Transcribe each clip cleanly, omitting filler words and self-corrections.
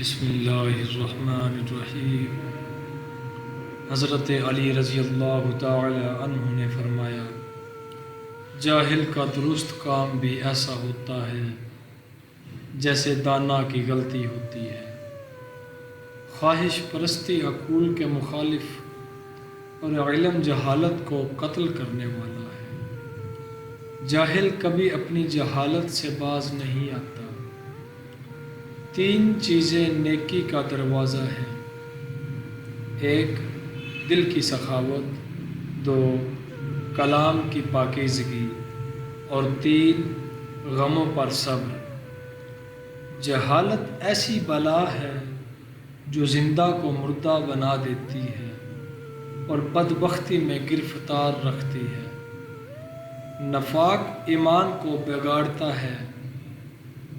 بسم اللہ الرحمن الرحیم۔ حضرت علی رضی اللہ تعالی عنہ نے فرمایا، جاہل کا درست کام بھی ایسا ہوتا ہے جیسے دانا کی غلطی ہوتی ہے۔ خواہش پرستی عقول کے مخالف اور علم جہالت کو قتل کرنے والا ہے۔ جاہل کبھی اپنی جہالت سے باز نہیں آتا۔ تین چیزیں نیکی کا دروازہ ہیں: ایک دل کی سخاوت، دو کلام کی پاکیزگی، اور تین غموں پر صبر۔ جہالت ایسی بلا ہے جو زندہ کو مردہ بنا دیتی ہے اور بدبختی میں گرفتار رکھتی ہے۔ نفاق ایمان کو بگاڑتا ہے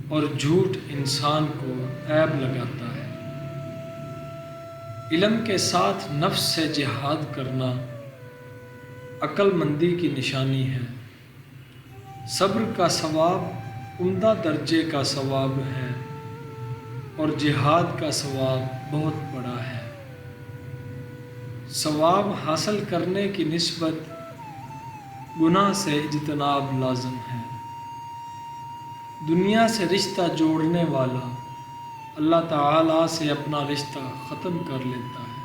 اور جھوٹ انسان کو عیب لگاتا ہے۔ علم کے ساتھ نفس سے جہاد کرنا عقل مندی کی نشانی ہے۔ صبر کا ثواب عمدہ درجے کا ثواب ہے اور جہاد کا ثواب بہت بڑا ہے۔ ثواب حاصل کرنے کی نسبت گناہ سے اجتناب لازم ہے۔ دنیا سے رشتہ جوڑنے والا اللہ تعالیٰ سے اپنا رشتہ ختم کر لیتا ہے۔